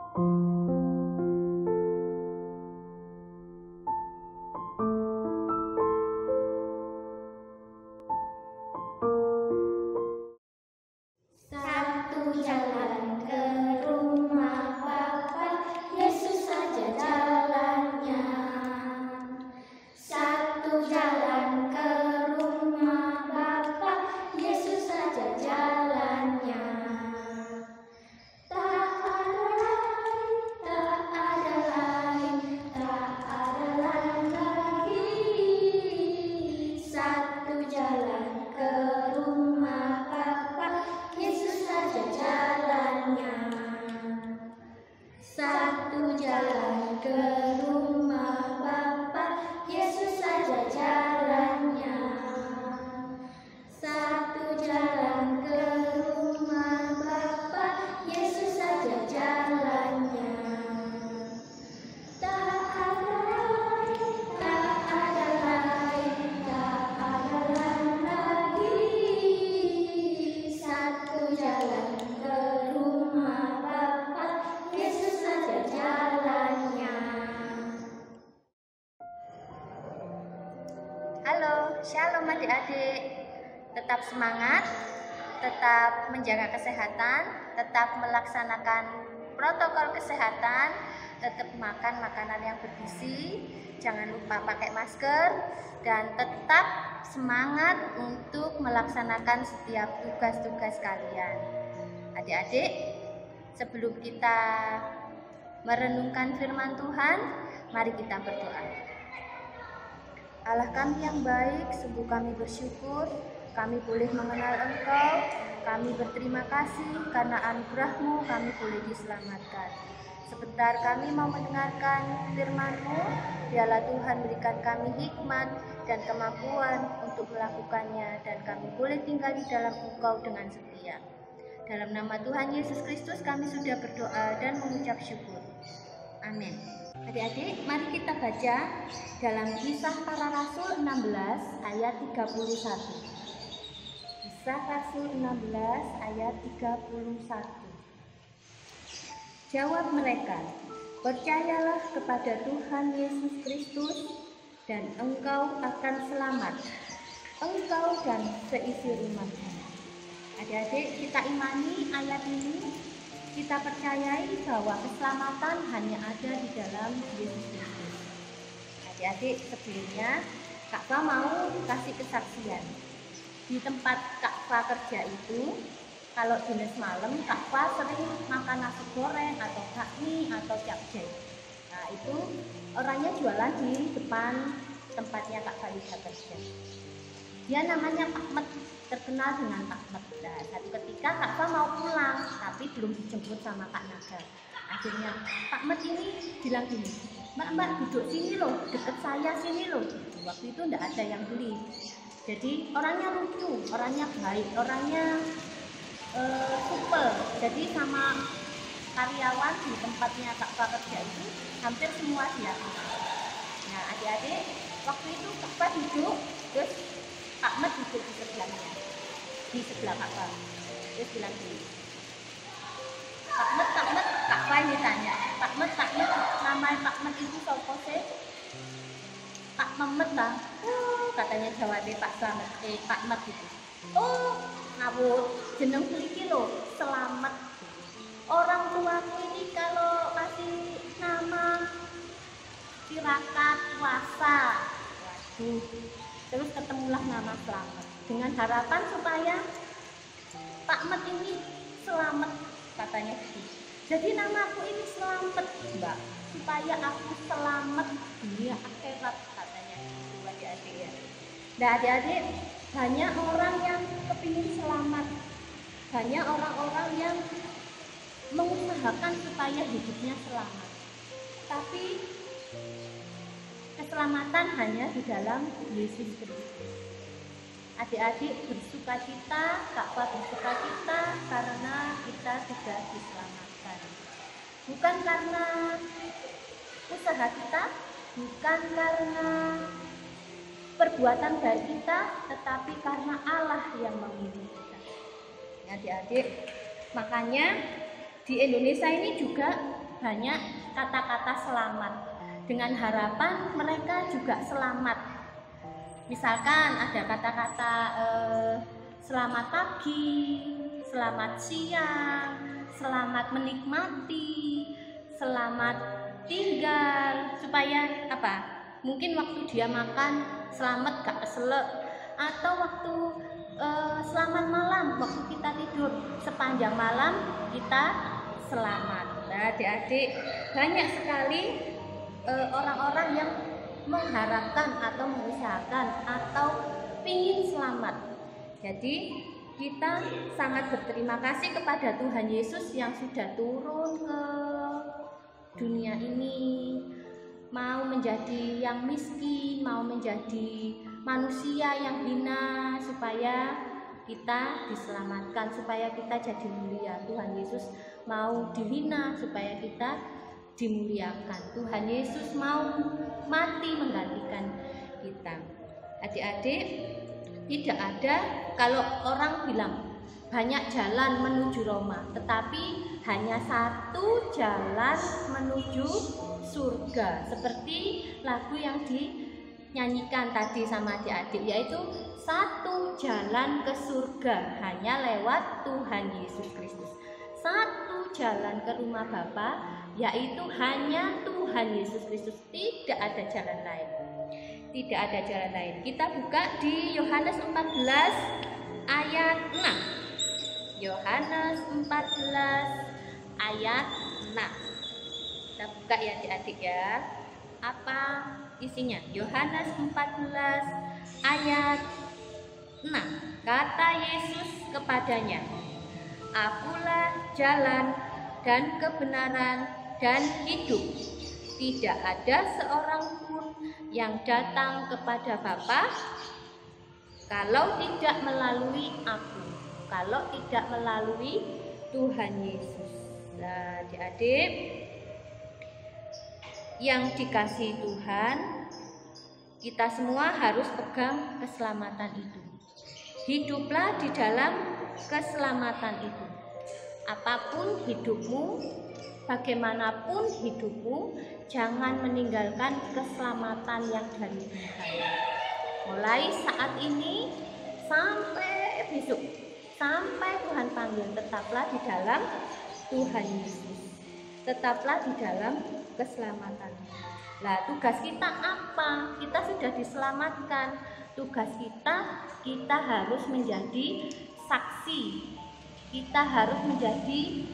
Satu jalan ke rumah Bapa, Yesus saja jalannya. Satu jalan ke rumah Bapa, Yesus saja jalannya. Tak ada lain lagi. Satu jalan ke rumah Bapa, Yesus saja jalannya. Satu jalan ke rumah Bapa, Yesus saja jalannya. Satu jalan ke rumah Bapa, Yesus saja jalannya. Tak ada lain lagi. Satu jalan ke rumah Bapa, Yesus saja jalannya. Halo, shalom adik-adik. Tetap semangat, tetap menjaga kesehatan, tetap melaksanakan protokol kesehatan, tetap makan makanan yang bergizi, jangan lupa pakai masker, dan tetap semangat untuk melaksanakan setiap tugas-tugas kalian. Adik-adik, sebelum kita merenungkan firman Tuhan, mari kita berdoa. Allah kami yang baik, sungguh kami bersyukur kami boleh mengenal Engkau. Kami berterima kasih karena anugerah-Mu kami boleh diselamatkan. Sebentar kami mau mendengarkan firman-Mu, biarlah Tuhan berikan kami hikmat dan kemampuan untuk melakukannya, dan kami boleh tinggal di dalam Engkau dengan setia. Dalam nama Tuhan Yesus Kristus kami sudah berdoa dan mengucap syukur. Amin. Adik-adik, mari kita baca dalam Kisah Para Rasul 16 ayat 31. Kisah Rasul 16 ayat 31. Jawab mereka, percayalah kepada Tuhan Yesus Kristus dan engkau akan selamat, engkau dan seisi rumahmu. Adik-adik, kita imani ayat ini, kita percayai bahwa keselamatan hanya ada di dalam Yesus Kristus. Adik-adik, sebelumnya Kak Fa mau kasih kesaksian. Di tempat Kak Fa kerja itu, kalau jenis malam Kak Fa sering makan nasi goreng atau bakmi atau capcay. Nah itu orangnya jualan di depan tempatnya Kak Fa kerja. Dia namanya Pak Met, terkenal dengan Pak Met. Nah, satu ketika Kak Fa mau pulang, tapi belum dijemput sama Kak Naga. Akhirnya Pak Met ini bilang gini, Mbak duduk sini loh, deket saya sini loh. Waktu itu enggak ada yang beli. Jadi orangnya lucu, orangnya baik, orangnya supel. Jadi sama karyawan di tempatnya Kak Fa kerja itu hampir semua dia. Nah adik-adik, waktu itu Kak Fa duduk, terus Pak Met duduk di sebelahnya, di sebelah Kak Fa. Terus bilang gini, Pak Met, Kak Fa ini tanya, Pak Met, nama Pak Met itu siapa sih? Pak Memet lah, katanya jawabnya Pak Met itu. Oh, ngawur, jeneng iki lho, Selamat. Orang tuaku ini kalau kasih nama Tirakat Puasa. Waduh, terus ketemulah nama Selamat. Dengan harapan supaya Pak Met ini selamat, katanya gitu. Jadi namaku ini Selamat, Mbak, supaya aku selamat dunia akhirat, katanya gitu adik-adik ya. Nah adik-adik, banyak orang yang kepingin selamat, banyak orang-orang yang mengusahakan supaya hidupnya selamat, tapi keselamatan hanya di dalam Yesus Kristus. Adik-adik bersukacita, Kak Fa bersukacita karena kita sudah diselamatkan. Bukan karena usaha kita, bukan karena perbuatan baik kita, tetapi karena Allah yang memilih kita. Adik-adik, makanya di Indonesia ini juga banyak kata-kata selamat dengan harapan mereka juga selamat. Misalkan ada kata-kata selamat pagi, selamat siang, selamat menikmati, selamat tinggal, supaya apa? Mungkin waktu dia makan selamat gak keselak, atau waktu selamat malam waktu kita tidur sepanjang malam kita selamat. Nah, adik-adik, banyak sekali orang-orang yang mengharapkan atau mengusahakan atau ingin selamat. Jadi kita sangat berterima kasih kepada Tuhan Yesus yang sudah turun ke dunia ini, mau menjadi yang miskin, mau menjadi manusia yang hina, supaya kita diselamatkan, supaya kita jadi mulia. Tuhan Yesus mau dihina supaya kita dimuliakan. Tuhan Yesus mau mati menggantikan kita. Adik-adik, tidak ada, kalau orang bilang banyak jalan menuju Roma, tetapi hanya satu jalan menuju surga, seperti lagu yang dinyanyikan tadi sama adik-adik, yaitu satu jalan ke surga hanya lewat Tuhan Yesus Kristus. Satu jalan ke rumah Bapa, yaitu hanya Tuhan Yesus Kristus. Tidak ada jalan lain. Tidak ada jalan lain. Kita buka di Yohanes 14 ayat 6. Yohanes 14 ayat 6. Kita buka ya adik-adik ya. Apa isinya? Yohanes 14 ayat 6. Kata Yesus kepadanya, "Akulah jalan dan kebenaran dan hidup. Tidak ada seorang pun yang datang kepada Bapa kalau tidak melalui aku." Kalau tidak melalui Tuhan Yesus. Nah, adik-adik yang dikasihi Tuhan, kita semua harus pegang keselamatan itu. Hiduplah di dalam keselamatan itu. Apapun hidupmu, bagaimanapun hidupmu, jangan meninggalkan keselamatan yang dari Tuhan. Mulai saat ini sampai besok, sampai Tuhan panggil, tetaplah di dalam Tuhan Yesus. Tetaplah di dalam keselamatan. Nah, tugas kita apa? Kita sudah diselamatkan. Tugas kita harus menjadi saksi. Kita harus menjadi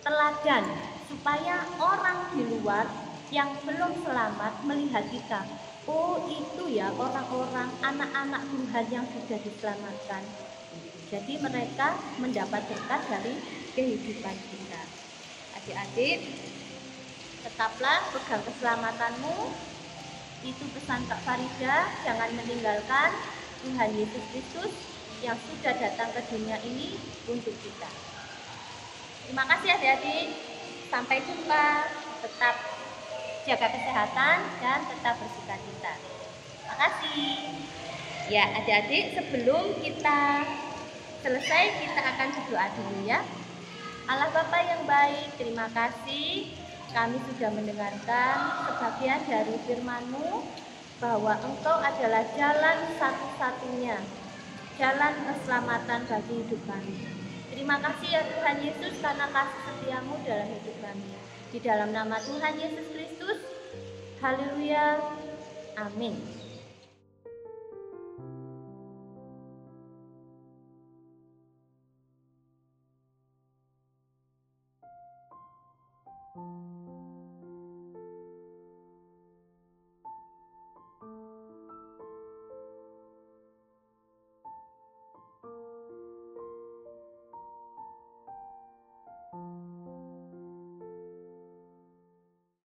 teladan, supaya orang di luar yang belum selamat melihat kita. Oh, itu ya orang-orang, anak-anak Tuhan yang sudah diselamatkan. Jadi mereka mendapat berkat dari kehidupan kita. Adik-adik, tetaplah pegang keselamatanmu. Itu pesan Kak Farida, jangan meninggalkan Tuhan Yesus Kristus yang sudah datang ke dunia ini untuk kita. Terima kasih adik-adik. Sampai jumpa. Tetap jaga kesehatan dan tetap bersukacita. Terima kasih. Ya adik-adik, sebelum kita selesai, kita akan berdoa dulu ya. Allah Bapa yang baik, terima kasih kami sudah mendengarkan sebagian dari firman-Mu, bahwa Engkau adalah jalan satu-satunya, jalan keselamatan bagi hidup kami. Terima kasih ya Tuhan Yesus, karena kasih setia-Mu dalam hidup kami. Di dalam nama Tuhan Yesus Kristus, haleluya, amin.